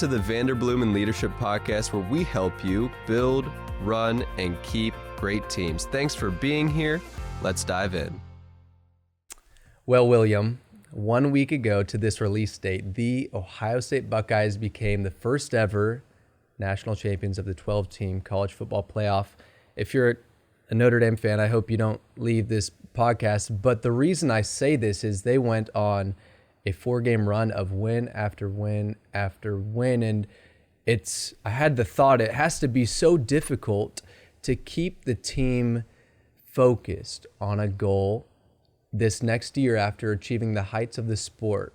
to the Vanderbloemen Leadership Podcast, where we help you build, run, and keep great teams. Thanks for being here. Let's dive in. Well, William, 1 week ago to this release date, the Ohio State Buckeyes became the first ever national champions of the 12-team college football playoff. If you're a Notre Dame fan, I hope you don't leave this podcast, but the reason I say this is they went on a 4-game run of win after win after win, and I had the thought it has to be so difficult to keep the team focused on a goal this next year after achieving the heights of the sport.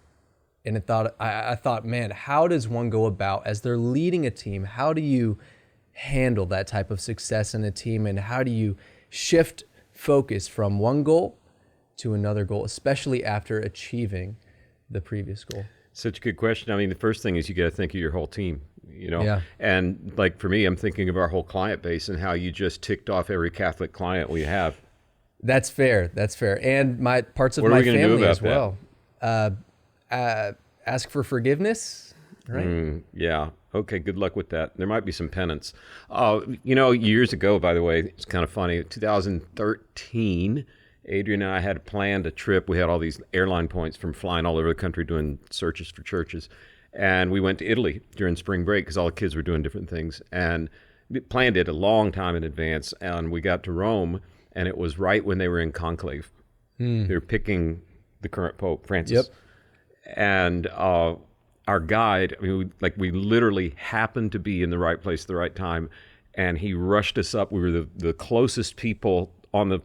And I thought, man, how does one go about, as they're leading a team, how do you handle that type of success in a team, and how do you shift focus from one goal to another goal, especially after achieving the previous goal? Such a good question. I mean, the first thing is you got to think of your whole team, Yeah. And like for me, I'm thinking of our whole client base and how you just ticked off every Catholic client we have. That's fair. And my parts of What are my we gonna do family about as well. Ask for forgiveness, right? Yeah. Okay. Good luck with that. There might be some penance. Years ago, by the way, it's kind of funny. 2013. Adrian and I had planned a trip. We had all these airline points from flying all over the country doing searches for churches. And we went to Italy during spring break because all the kids were doing different things. And we planned it a long time in advance. And we got to Rome, and it was right when they were in conclave. They were picking the current Pope, Francis. Yep. And our guide, we literally happened to be in the right place at the right time. And he rushed us up. We were the closest people on the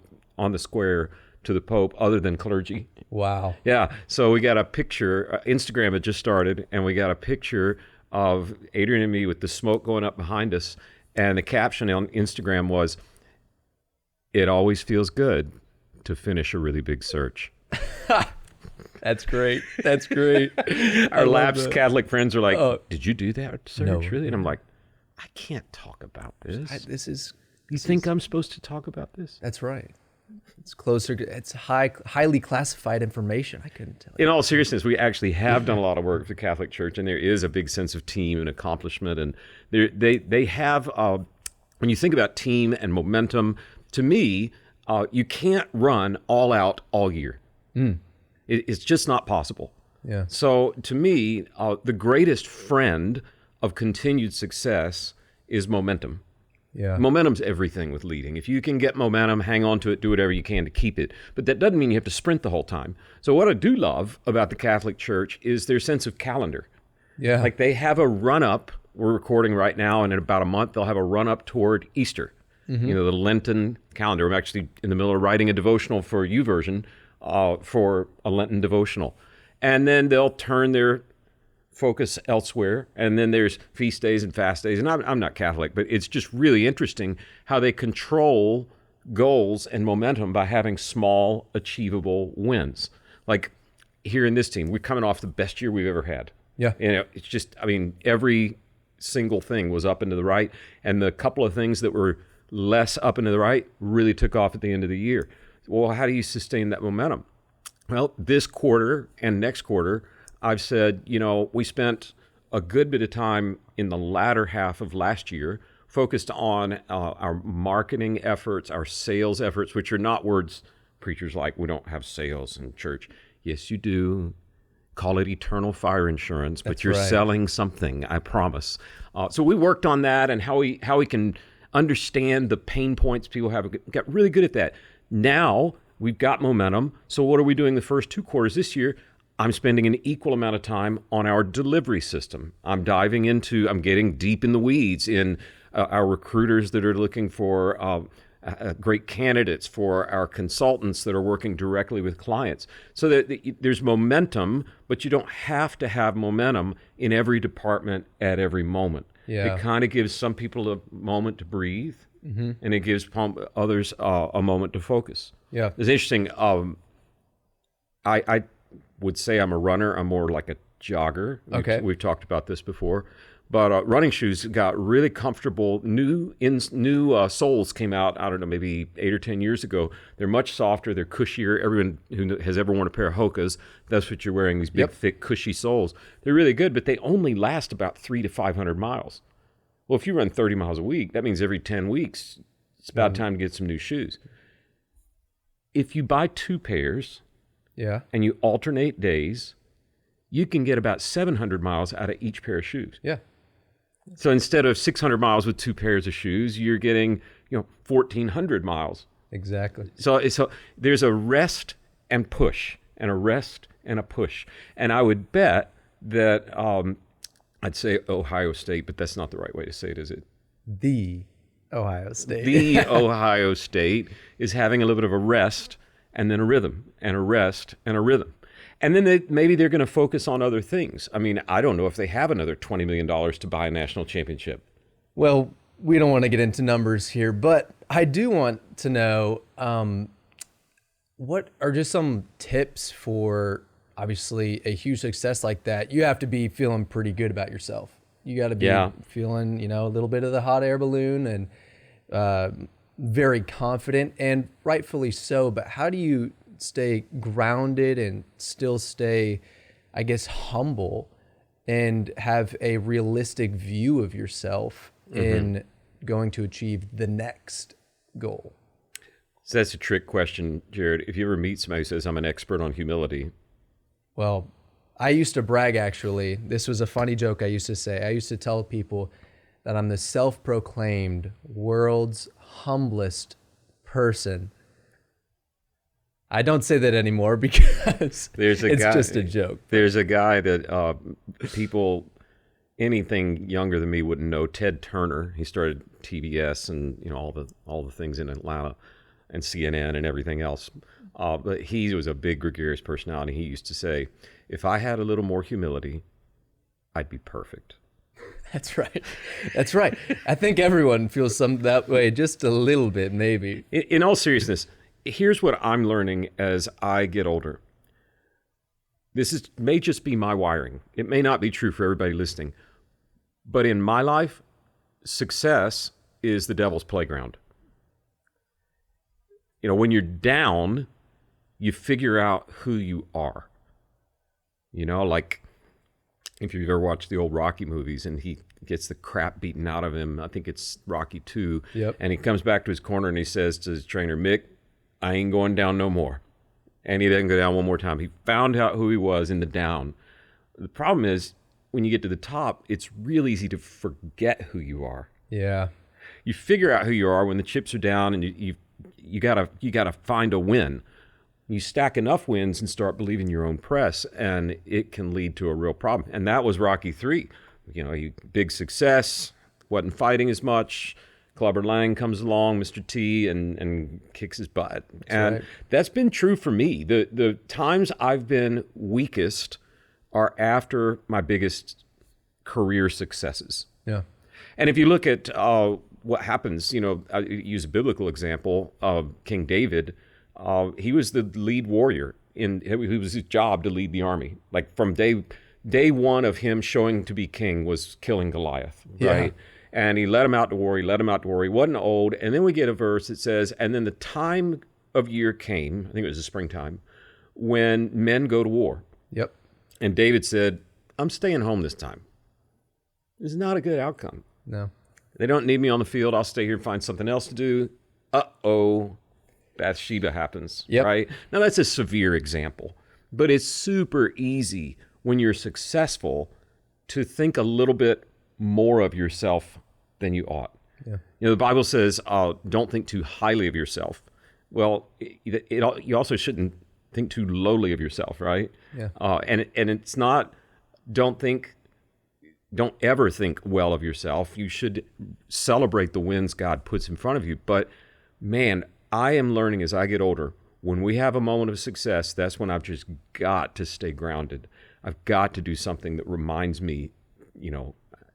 square to the Pope other than clergy. Wow. Yeah. So we got a picture. Instagram had just started, and we got a picture of Adrian and me with the smoke going up behind us. And the caption on Instagram was, "It always feels good to finish a really big search." That's great. That's great. Our lapsed Catholic friends are like, "Did you do that search, No. really?" And I'm like, "I can't talk about this. You This think is- I'm supposed to talk about this?" That's right. It's closer. It's highly classified information. I couldn't tell you. In all seriousness, we actually have done a lot of work for the Catholic Church, and there is a big sense of team and accomplishment. And they have, when you think about team and momentum, to me, you can't run all out all year. It's just not possible. Yeah. So to me, the greatest friend of continued success is momentum. Yeah. Momentum's everything with leading. If you can get momentum, hang on to it, do whatever you can to keep it. But that doesn't mean you have to sprint the whole time. So what I do love about the Catholic Church is their sense of calendar. Yeah. Like they have a run-up. We're recording right now, and in about a month, they'll have a run-up toward Easter. The Lenten calendar. I'm actually in the middle of writing a devotional for YouVersion for a Lenten devotional. And then they'll turn their focus elsewhere, and then there's feast days and fast days. And I'm not Catholic, but it's just really interesting how they control goals and momentum by having small, achievable wins. Like here in this team, we're coming off the best year we've ever had. Yeah. It's just, every single thing was up and to the right, and the couple of things that were less up and to the right really took off at the end of the year. Well, how do you sustain that momentum? Well, this quarter and next quarter, I've said, we spent a good bit of time in the latter half of last year focused on our marketing efforts, our sales efforts, which are not words preachers like. We don't have sales in church. Yes, you do. Call it eternal fire insurance, but That's you're right. selling something, I promise. So we worked on that and how we can understand the pain points people have. Got really good at that. Now we've got momentum. So what are we doing the first 2 quarters this year? I'm spending an equal amount of time on our delivery system. I'm getting deep in the weeds in our recruiters that are looking for great candidates, for our consultants that are working directly with clients. So that there's momentum, but you don't have to have momentum in every department at every moment. Yeah. It kind of gives some people a moment to breathe, and it gives others a moment to focus. Yeah. It's interesting. I would say I'm a runner. I'm more like a jogger. Okay. We've talked about this before. But running shoes got really comfortable. New soles came out, I don't know, maybe 8 or 10 years ago. They're much softer. They're cushier. Everyone who has ever worn a pair of Hokas, that's what you're wearing, these big, thick, cushy soles. They're really good, but they only last about 300 to 500 miles. Well, if you run 30 miles a week, that means every 10 weeks, it's about time to get some new shoes. If you buy 2 pairs and you alternate days, you can get about 700 miles out of each pair of shoes. Yeah. So instead of 600 miles with 2 pairs of shoes, you're getting, 1,400 miles. Exactly. So there's a rest and push, and a rest and a push. And I would bet that I'd say Ohio State, but that's not the right way to say it, is it? The Ohio State. The Ohio State is having a little bit of a rest and then a rhythm, and a rest and a rhythm. And then maybe they're going to focus on other things. I mean, I don't know if they have another $20 million to buy a national championship. Well, we don't want to get into numbers here, but I do want to know what are just some tips for, obviously, a huge success like that. You have to be feeling pretty good about yourself. You got to be feeling, a little bit of the hot air balloon and very confident, and rightfully so. But how do you stay grounded and still stay, I guess, humble and have a realistic view of yourself in going to achieve the next goal? So that's a trick question, Jared. If you ever meet somebody who says, I'm an expert on humility. Well, I used to brag, actually. This was a funny joke I used to say. I used to tell people that I'm the self-proclaimed world's humblest person. I don't say that anymore because it's just a joke. There's a guy that people, anything younger than me wouldn't know, Ted Turner. He started TBS and all the things in Atlanta and CNN and everything else. But he was a big gregarious personality. He used to say, if I had a little more humility, I'd be perfect. That's right. That's right. I think everyone feels that way, just a little bit, maybe. In all seriousness, here's what I'm learning as I get older. This may just be my wiring. It may not be true for everybody listening. But in my life, success is the devil's playground. When you're down, you figure out who you are. Like if you've ever watched the old Rocky movies and he gets the crap beaten out of him, I think it's Rocky 2. Yep. And he comes back to his corner and he says to his trainer, Mick, I ain't going down no more. And he doesn't go down one more time. He found out who he was in the down. The problem is, when you get to the top, it's real easy to forget who you are. Yeah. You figure out who you are when the chips are down, and you gotta find a win. You stack enough wins and start believing your own press, and it can lead to a real problem. And that was Rocky 3. Big success, wasn't fighting as much. Clubber Lang comes along, Mr. T, and kicks his butt. That's been true for me. The times I've been weakest are after my biggest career successes. Yeah. And if you look at what happens, I use a biblical example of King David. He was the lead warrior. It was his job to lead the army. Like from day one of him showing to be king was killing Goliath, right? Yeah. And he led him out to war. He wasn't old. And then we get a verse that says, and then the time of year came, I think it was the springtime, when men go to war. Yep. And David said, I'm staying home this time. It's not a good outcome. No. They don't need me on the field. I'll stay here and find something else to do. Uh-oh. Bathsheba happens, right? Now, that's a severe example. But it's super easy when you're successful to think a little bit more of yourself than you ought. Yeah. The Bible says, don't think too highly of yourself. Well, you also shouldn't think too lowly of yourself, right? Yeah. And it's not, don't ever think well of yourself. You should celebrate the wins God puts in front of you. But man, I am learning as I get older, when we have a moment of success, that's when I've just got to stay grounded. I've got to do something that reminds me,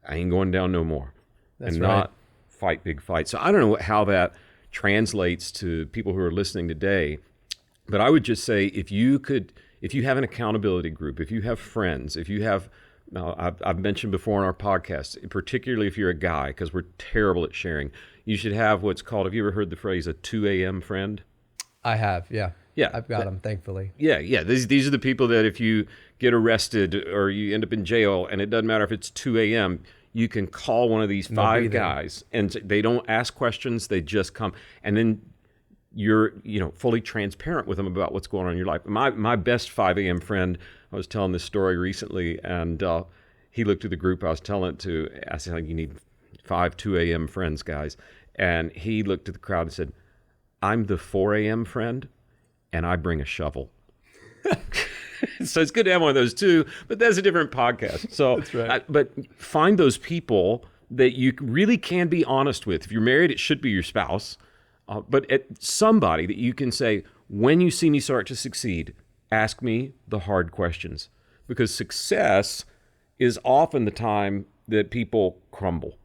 I ain't going down no more. That's and right. Not fight big fights. So I don't know how that translates to people who are listening today, but I would just say if you if you have an accountability group, if you have friends, if you have, I've mentioned before on our podcast, particularly if you're a guy, because we're terrible at sharing, you should have what's called, have you ever heard the phrase, a 2 a.m. friend? I have, yeah. Yeah. I've got them, thankfully. Yeah. These are the people that if you get arrested or you end up in jail, and it doesn't matter if it's 2 a.m., you can call one of these 5 guys, and they don't ask questions, they just come. And then you're fully transparent with them about what's going on in your life. My best 5 a.m. friend, I was telling this story recently, and he looked at the group I was telling it to. I said, you need 5 2 a.m. friends, guys. And he looked at the crowd and said, I'm the 4 a.m. friend, and I bring a shovel. So it's good to have one of those too, but that's a different podcast. So, that's right. But find those people that you really can be honest with. If you're married, it should be your spouse. But somebody that you can say, when you see me start to succeed, ask me the hard questions. Because success is often the time that people crumble.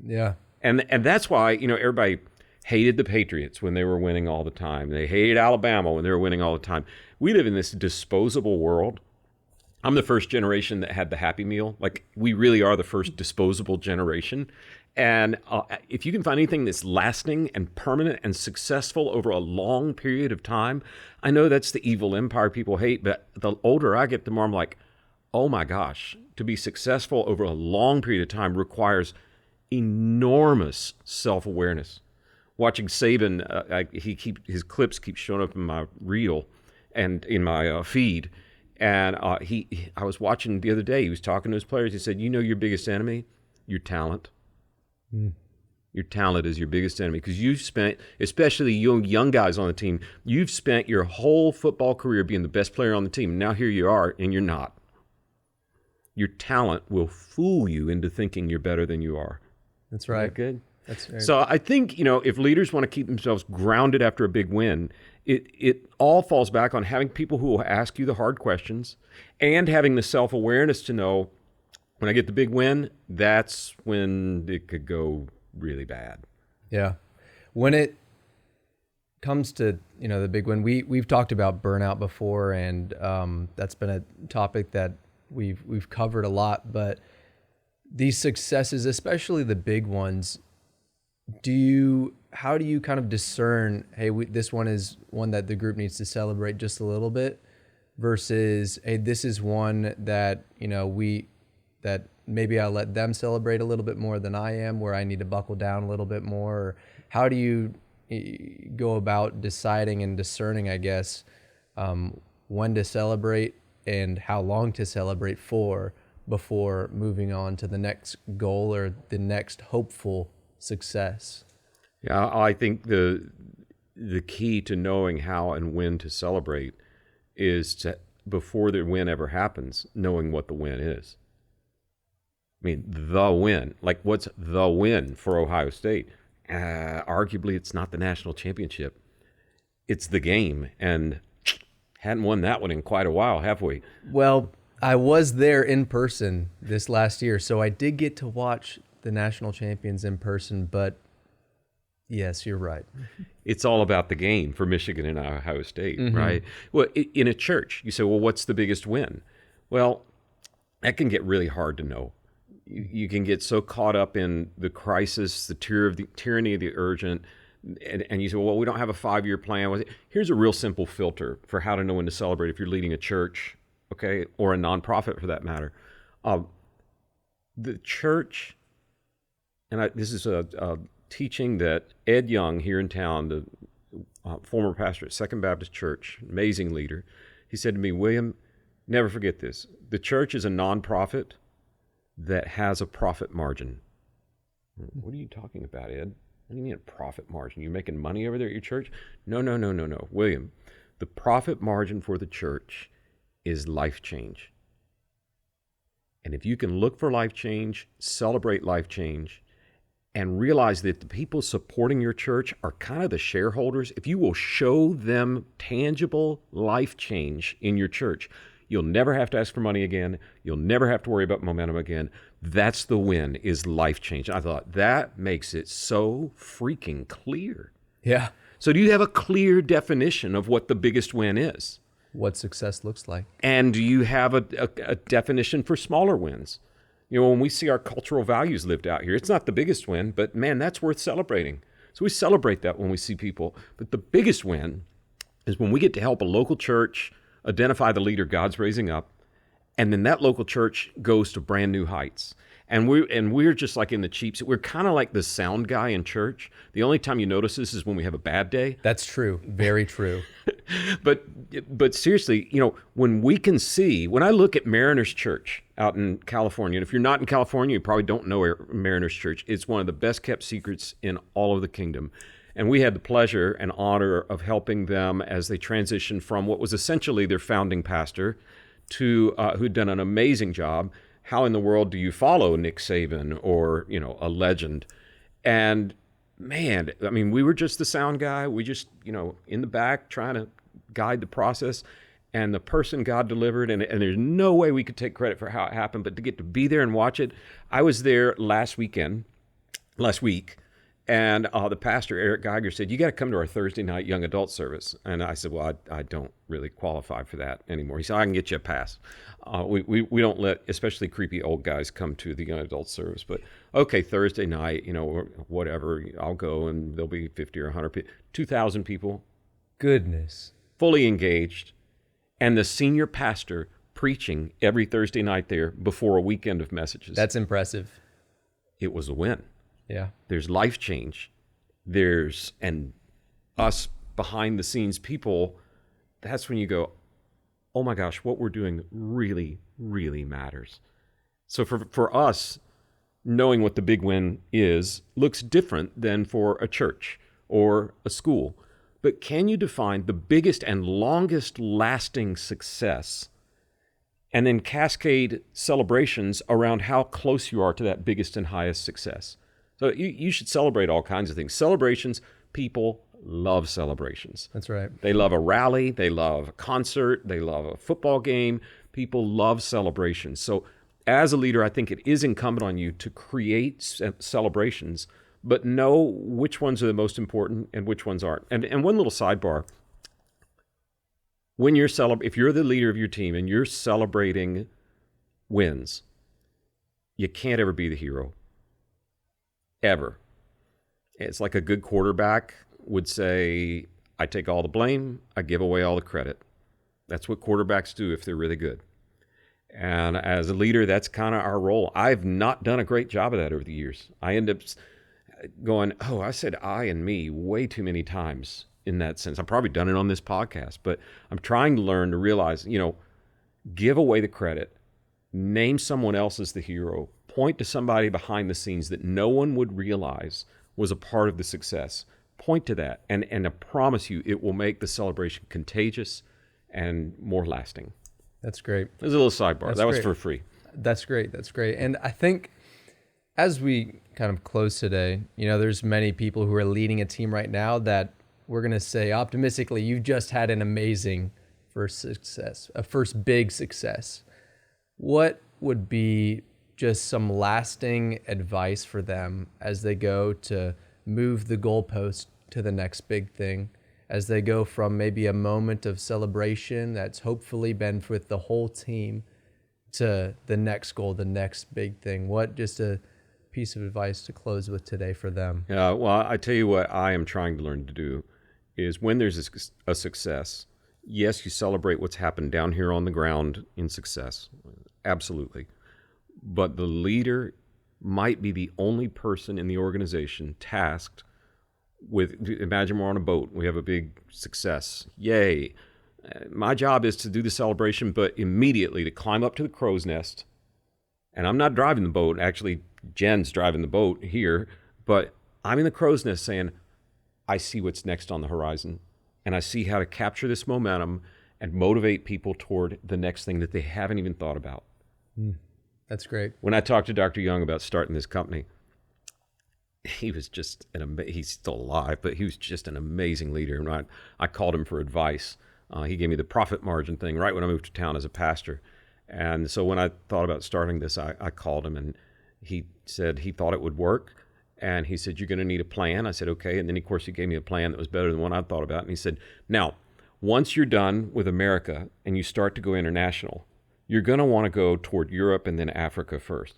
Yeah. And that's why, everybody hated the Patriots when they were winning all the time. They hated Alabama when they were winning all the time. We live in this disposable world. I'm the first generation that had the Happy Meal. Like, we really are the first disposable generation. And if you can find anything that's lasting and permanent and successful over a long period of time, I know that's the evil empire people hate, but the older I get, the more I'm like, oh my gosh, to be successful over a long period of time requires enormous self-awareness. Watching Saban, his clips keep showing up in my reel and in my feed. And I was watching the other day, he was talking to his players. He said, your biggest enemy? Your talent. Your talent is your biggest enemy, because you've spent, especially young guys on the team, you've spent your whole football career being the best player on the team. Now here you are, and you're not. Your talent will fool you into thinking you're better than you are. That's right. Good. That's right. So I think, if leaders want to keep themselves grounded after a big win, it all falls back on having people who will ask you the hard questions and having the self-awareness to know, when I get the big win, that's when it could go really bad. Yeah. When it comes to, the big win, we've talked about burnout before, and that's been a topic that we've covered a lot. But these successes, especially the big ones, how do you kind of discern, hey, this one is one that the group needs to celebrate just a little bit, versus, hey, this is one that, that maybe I'll let them celebrate a little bit more than I am, where I need to buckle down a little bit more? Or how do you go about deciding and discerning, I guess, when to celebrate and how long to celebrate for before moving on to the next goal or the next hopeful success? Yeah, I think the key to knowing how and when to celebrate is to, before the win ever happens, knowing what the win is. I mean, the win. Like, what's the win for Ohio State? Arguably, it's not the national championship. It's the game, and hadn't won that one in quite a while, have we? Well, I was there in person this last year, so I did get to watch the national champions in person, but yes, you're right. It's all about the game for Michigan and Ohio State, right? Well, in a church, you say, well, what's the biggest win? Well, that can get really hard to know. You can get so caught up in the crisis, the tyranny of the urgent, and you say, well, we don't have a 5-year plan. Here's a real simple filter for how to know when to celebrate if you're leading a church, okay, or a nonprofit for that matter. The church, and this is a teaching that Ed Young here in town, the former pastor at Second Baptist Church, amazing leader, he said to me, William, never forget this. The church is a nonprofit that has a profit margin. What are you talking about, Ed? What do you mean a profit margin? You making money over there at your church? No. William, the profit margin for the church is life change. And if you can look for life change, celebrate life change, and realize that the people supporting your church are kind of the shareholders, if you will show them tangible life change in your church, you'll never have to ask for money again. You'll never have to worry about momentum again. That's the win, is life change. I thought that makes it so freaking clear. Yeah. So do you have a clear definition of what the biggest win is? what success looks like. And do you have a definition for smaller wins? You know, when we see our cultural values lived out here, it's not the biggest win, but man, that's worth celebrating. So we celebrate that when we see people. But the biggest win is when we get to help a local church identify the leader God's raising up, and then that local church goes to brand new heights. And we're just like in the cheap seat. We're kind of like the sound guy in church. The only time you notice this is when we have a bad day. That's true. Very true. But seriously, you know, when we can see, when I look at Mariners Church out in California, and if you're not in California, you probably don't know Mariners Church. It's one of the best kept secrets in all of the kingdom. And we had the pleasure and honor of helping them as they transitioned from what was essentially their founding pastor to who'd done an amazing job. How in the world do you follow Nick Saban or, you know, a legend? And man, I mean, we were just the sound guy. We just, you know, in the back trying to guide the process. And the person God delivered, and there's no way we could take credit for how it happened, but to get to be there and watch it. I was there last week, and the pastor, Eric Geiger, said, you got to come to our Thursday night young adult service. And I said, well, I don't really qualify for that anymore. He said, I can get you a pass. We don't let, especially creepy old guys, come to the young adult service. But okay, Thursday night, you know, or whatever, I'll go, and there'll be 50 or 100 people, 2,000 people. Goodness. Fully engaged. And the senior pastor preaching every Thursday night there before a weekend of messages. That's impressive. It was a win. Yeah. There's life change. And us behind the scenes people, that's when you go, oh my gosh, what we're doing really, really matters. So for us, knowing what the big win is looks different than for a church or a school. But can you define the biggest and longest lasting success and then cascade celebrations around how close you are to that biggest and highest success? So you should celebrate all kinds of things. Celebrations, people love celebrations. That's right. They love a rally. They love a concert. They love a football game. People love celebrations. So as a leader, I think it is incumbent on you to create celebrations, but know which ones are the most important and which ones aren't. And one little sidebar, when if you're the leader of your team and you're celebrating wins, you can't ever be the hero. Ever. It's like a good quarterback would say, I take all the blame, I give away all the credit. That's what quarterbacks do if they're really good. And as a leader, that's kind of our role. I've not done a great job of that over the years. I end up going, I said I and me way too many times in that sense. I've probably done it on this podcast, but I'm trying to learn to realize, give away the credit, name someone else as the hero, point to somebody behind the scenes that no one would realize was a part of the success. Point to that, and I promise you it will make the celebration contagious and more lasting. That's great. There's a little sidebar. That was for free. That's great. That's great. And I think as we kind of close today, there's many people who are leading a team right now that we're going to say optimistically, you've just had an amazing first success, a first big success. What would be just some lasting advice for them as they go to move the goalpost to the next big thing, as they go from maybe a moment of celebration that's hopefully been with the whole team to the next goal, the next big thing? What just a piece of advice to close with today for them? Yeah, well, I tell you what I am trying to learn to do is when there's a success, yes, you celebrate what's happened down here on the ground in success. Absolutely. But the leader might be the only person in the organization tasked with, imagine we're on a boat, we have a big success, yay. My job is to do the celebration, but immediately to climb up to the crow's nest. And I'm not driving the boat, actually Jen's driving the boat here, but I'm in the crow's nest saying, I see what's next on the horizon, and I see how to capture this momentum and motivate people toward the next thing that they haven't even thought about. That's great. When I talked to Dr. Young about starting this company, he was just he's still alive, but he was just an amazing leader. And I called him for advice. He gave me the profit margin thing right when I moved to town as a pastor. And so when I thought about starting this, I called him, and he said he thought it would work. And he said, you're going to need a plan. I said, okay. And then, of course, he gave me a plan that was better than one I thought about. And he said, now, once you're done with America and you start to go international, you're going to want to go toward Europe and then Africa first.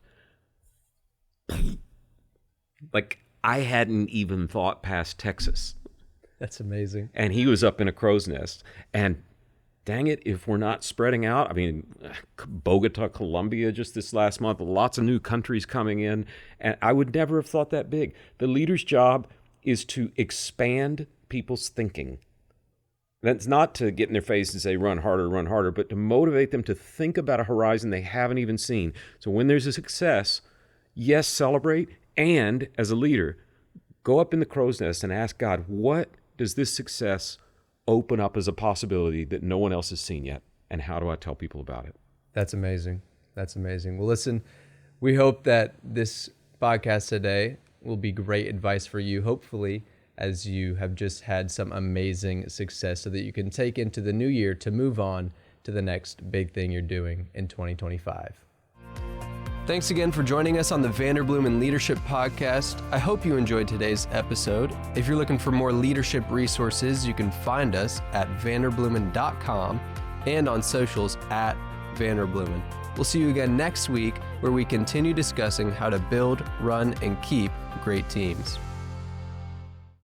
Like, I hadn't even thought past Texas. That's amazing. And he was up in a crow's nest. And dang it, if we're not spreading out, I mean, Bogota, Colombia, just this last month, lots of new countries coming in. And I would never have thought that big. The leader's job is to expand people's thinking. That's not to get in their face and say, run harder, but to motivate them to think about a horizon they haven't even seen. So when there's a success, yes, celebrate. And as a leader, go up in the crow's nest and ask God, what does this success open up as a possibility that no one else has seen yet? And how do I tell people about it? That's amazing. That's amazing. Well, listen, we hope that this podcast today will be great advice for you, hopefully, as you have just had some amazing success so that you can take into the new year to move on to the next big thing you're doing in 2025. Thanks again for joining us on the Vanderbloemen Leadership Podcast. I hope you enjoyed today's episode. If you're looking for more leadership resources, you can find us at vanderbloemen.com and on socials at Vanderbloemen. We'll see you again next week where we continue discussing how to build, run, and keep great teams.